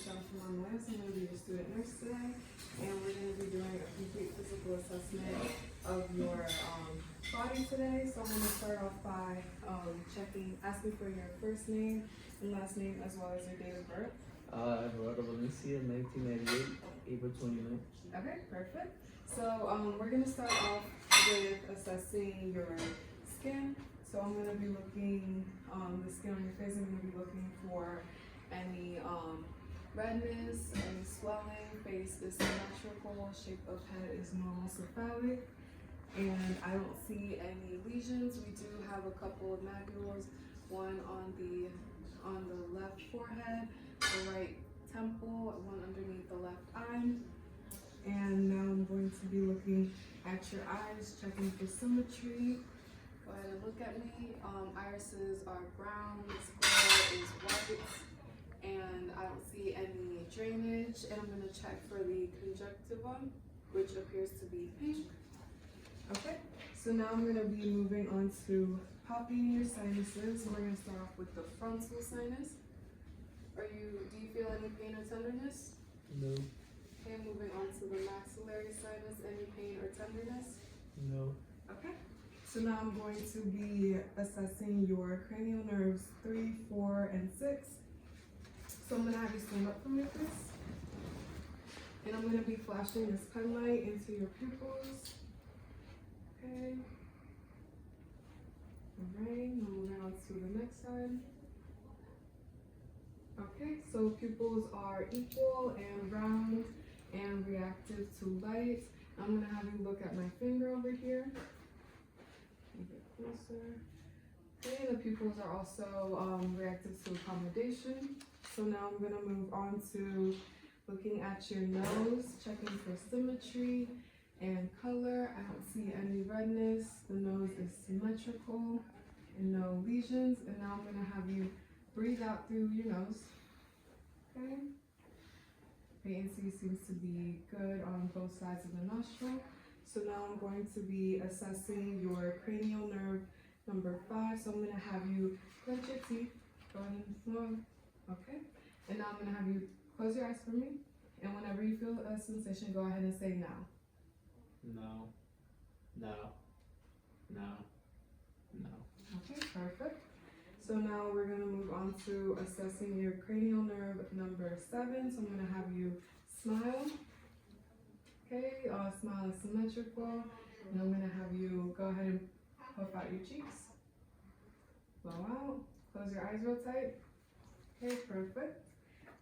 Jennifer Monroy. I'm going to be your student nurse today, and we're going to be doing a complete physical assessment of your body today. So I'm going to start off by asking for your first name and last name as well as your date of birth. Gerardo Valencia, 1998, April 29th. Okay, perfect. So we're going to start off with assessing your skin. So I'm going to be looking, the skin on your face, I'm going to be looking for any redness, any swelling. Face is symmetrical, shape of head is normal cephalic, and I don't see any lesions. We do have a couple of macules, one on the left forehead, the right temple, one underneath the left eye. And now I'm going to be looking at your eyes, checking for symmetry. Go ahead and look at me. Irises are brown, sclera is white, and I don't see any drainage. And I'm going to check for the conjunctiva, which appears to be pink. Okay, so now I'm going to be moving on to popping your sinuses. We're going to start off with the frontal sinus. Do you feel any pain or tenderness? No. Okay, moving on to the maxillary sinus. Any pain or tenderness? No. Okay. So now I'm going to be assessing your cranial nerves 3, 4, and 6. So I'm going to have you stand up for me, please. And I'm going to be flashing this pen light into your pupils. Okay. Alright, now moving on to the next side. Okay, so pupils are equal and round and reactive to light. I'm going to have you look at my finger over here. A bit closer. Okay, the pupils are also reactive to accommodation. So now I'm going to move on to looking at your nose, checking for symmetry and color. I don't see any redness. The nose is symmetrical and no lesions. And now I'm going to have you breathe out through your nose. Okay. Patency seems to be good on both sides of the nostril. So now I'm going to be assessing your cranial nerve number 5. So I'm going to have you clench your teeth. Go ahead and move. Okay. And now I'm going to have you close your eyes for me. And whenever you feel a sensation, go ahead and say now. No. No. No. No. Okay, perfect. So now we're going to move on to assessing your cranial nerve number 7. So I'm going to have you smile. Okay, smile is symmetrical. And I'm going to have you go ahead and puff out your cheeks. Blow out. Close your eyes real tight. Okay, perfect.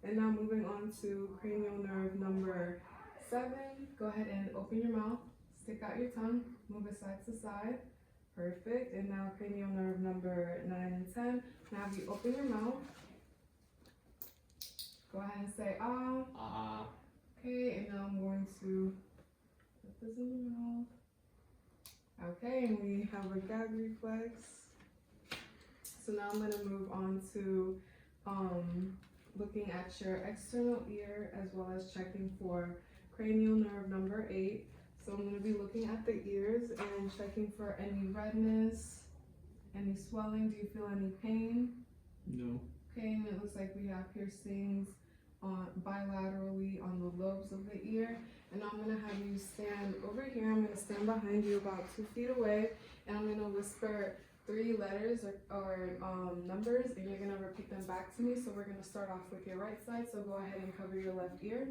And now moving on to cranial nerve number 7. Go ahead and open your mouth. Stick out your tongue. Move it side to side. Perfect. And now cranial nerve number 9 and 10. Now have you open your mouth. Go ahead and say ah. Ah. Okay, and now I'm going to put this in the mouth. Okay, and we have a gag reflex. So now I'm going to move on to looking at your external ear as well as checking for cranial nerve number 8. So I'm going to be looking at the ears and checking for any redness, any swelling. Do you feel any pain? No. Okay, and it looks like we have piercings bilaterally on the lobes of the ear. And I'm going to have you stand over here. I'm going to stand behind you about 2 feet away, and I'm going to whisper 3 letters or numbers, and you're going to repeat them back to me. So we're going to start off with your right side. So go ahead and cover your left ear.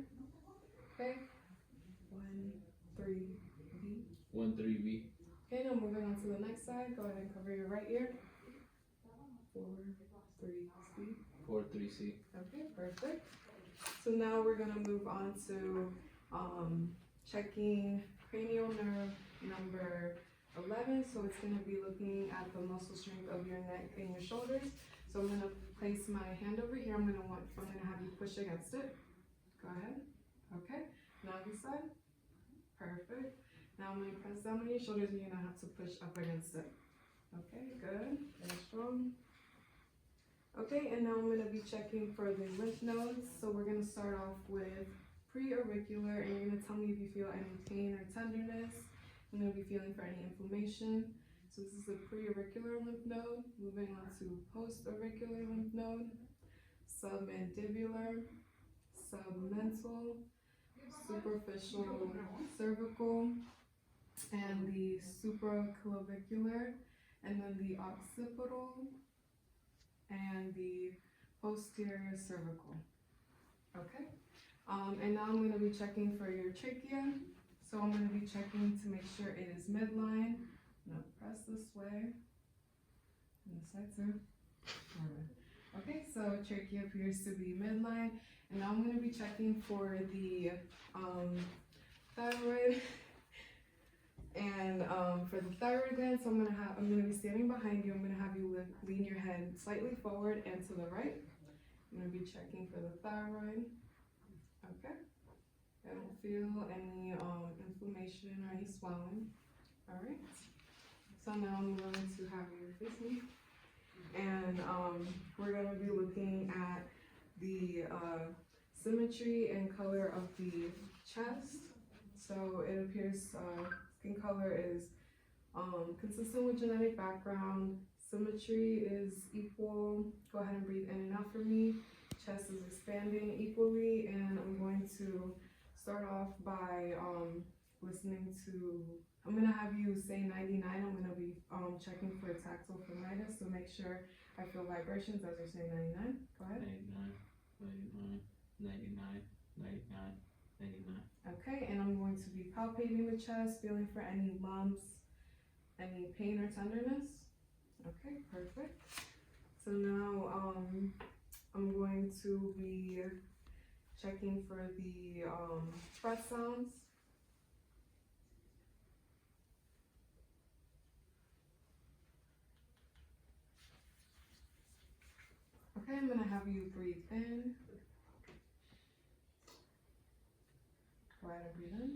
Okay. 1, 3, B. 1, 3, B. Okay, now moving on to the next side. Go ahead and cover your right ear. 4, 3, C. 4, 3, C. Okay, perfect. So now we're going to move on to checking cranial nerve number 11. So it's going to be looking at the muscle strength of your neck and your shoulders. So I'm going to place my hand over here. I'm going to have you push against it. Go ahead. Okay. Now this side. Perfect. Now I'm going to press down on your shoulders, and you're going to have to push up against it. Okay, good. Very strong. Okay, and now I'm going to be checking for the lymph nodes. So we're going to start off with preauricular, and you're going to tell me if you feel any pain or tenderness. I'm going to be feeling for any inflammation. So this is the preauricular lymph node. Moving on to postauricular lymph node, submandibular, submental, superficial cervical, and the supraclavicular, and then the occipital, and the posterior cervical. Okay? And now I'm going to be checking for your trachea. So I'm going to be checking to make sure it is midline. I'm going to press this way. And this side too. Okay, so trachea appears to be midline. And now I'm going to be checking for the thyroid. And for the thyroid gland, so I'm gonna be standing behind you. I'm gonna have you lean your head slightly forward and to the right. I'm gonna be checking for the thyroid. Okay. I don't feel any inflammation or any swelling. All right. So now I'm going to have you face me, and we're gonna be looking at the symmetry and color of the chest. So it appears skin color is consistent with genetic background. Symmetry is equal. Go ahead and breathe in and out for me. Chest is expanding equally, and I'm going to start off by listening to. I'm gonna have you say 99. I'm gonna be checking for tactile phonitis, so make sure I feel vibrations as you're saying 99. Go ahead. 99, 99, 99, 99, 99. Okay, and I'm going to be palpating the chest, feeling for any lumps, any pain or tenderness. Okay, perfect. So now I'm going to be checking for the breath sounds. Okay, I'm gonna have you breathe in. Go ahead and breathe in.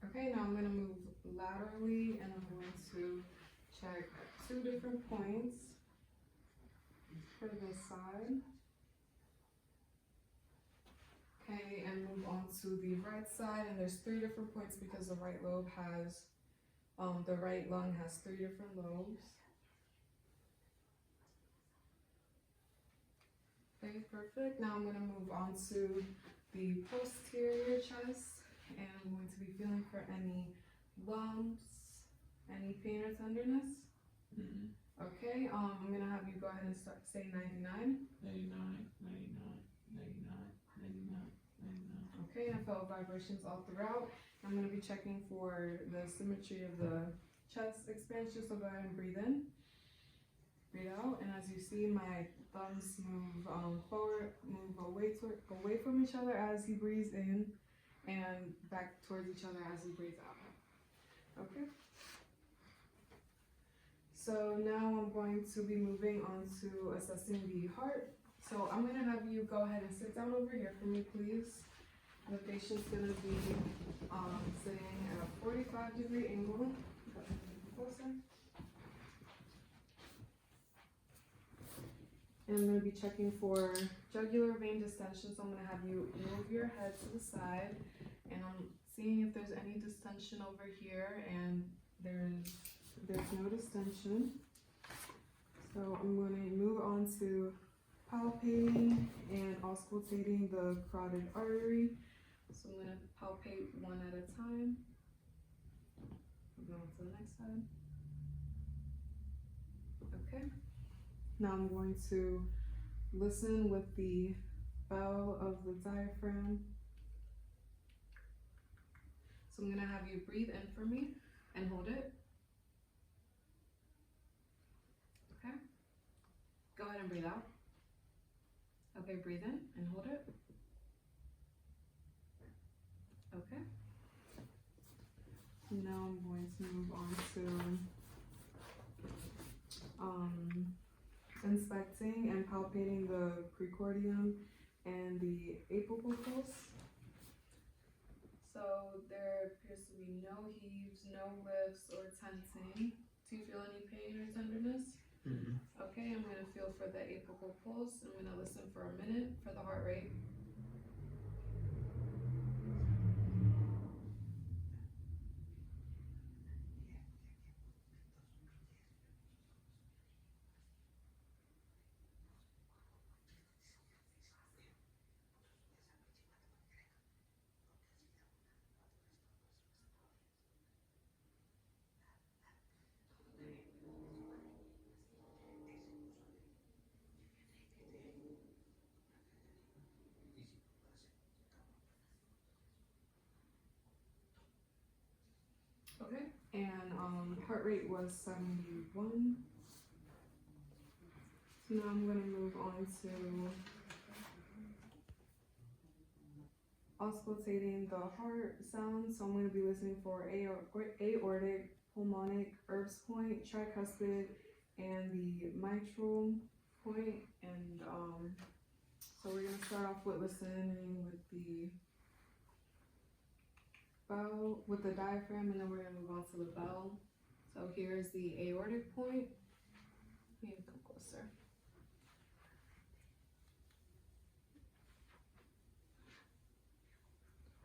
Okay, now I'm going to move laterally, and I'm going to check 2 different points for this side. Okay, and move on to the right side, and there's 3 different points because the right lobe has, the right lung has 3 different lobes. Okay, perfect. Now I'm going to move on to the posterior chest, and I'm going to be feeling for any lumps, any pain or tenderness. Mm-hmm. Okay, I'm going to have you go ahead and start say 99. 99, 99, 99, 99, 99. Okay, I felt vibrations all throughout. I'm going to be checking for the symmetry of the chest expansion, so go ahead and breathe in. Breathe out, and as you see, my thumbs move forward, move away from each other as he breathes in, and back towards each other as he breathes out. Okay. So now I'm going to be moving on to assessing the heart. So I'm going to have you go ahead and sit down over here for me, please. The patient's going to be sitting at a 45-degree angle. Go ahead and closer. And I'm going to be checking for jugular vein distension, so I'm going to have you move your head to the side, and I'm seeing if there's any distension over here, and there's no distension. So I'm going to move on to palpating and auscultating the carotid artery. So I'm going to palpate one at a time. Go on to the next side. Okay. Now I'm going to listen with the bow of the diaphragm. So I'm going to have you breathe in for me and hold it. Okay. Go ahead and breathe out. Okay, breathe in and hold it. Okay. Now I'm going to move on to inspecting and palpating the precordium and the apical pulse. So there appears to be no heaves, no lifts, or tensing. Do you feel any pain or tenderness? Mm-hmm. Okay, I'm going to feel for the apical pulse. I'm going to listen for a minute for the heart rate. Okay, and heart rate was 71. So now I'm gonna move on to auscultating the heart sounds. So I'm gonna be listening for aortic, pulmonic, Erb's point, tricuspid, and the mitral point. And so we're gonna start off with listening with the bell, with the diaphragm, and then we're gonna move on to the bell. So here's the aortic point. You can come closer.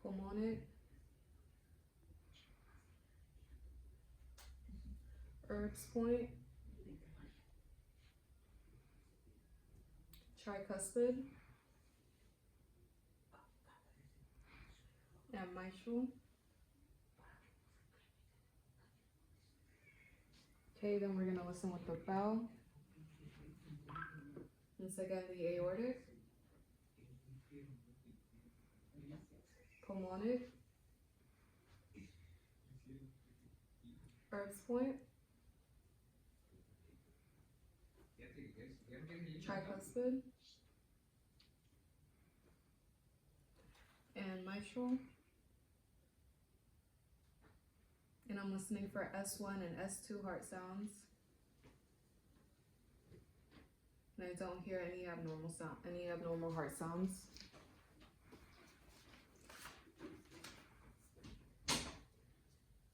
Pulmonic, Erb's point, tricuspid, and mitral. Okay, then we're gonna listen with the bell. Once again, the aortic, pulmonic, Erb's point, tricuspid, and mitral. And I'm listening for S1 and S2 heart sounds. And I don't hear any abnormal heart sounds.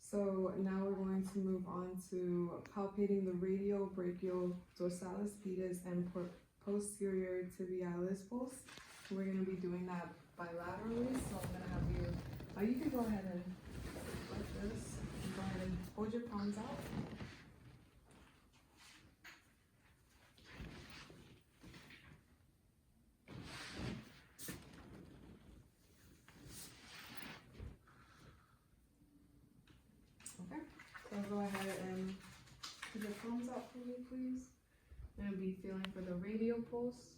So now we're going to move on to palpating the radial, brachial, dorsalis pedis, and posterior tibialis pulse. We're going to be doing that bilaterally. So I'm going to have you, you can go ahead and like this. Go ahead and hold your palms out. Okay, so go ahead and put your palms out for me, please. I'm going to be feeling for the radial pulse.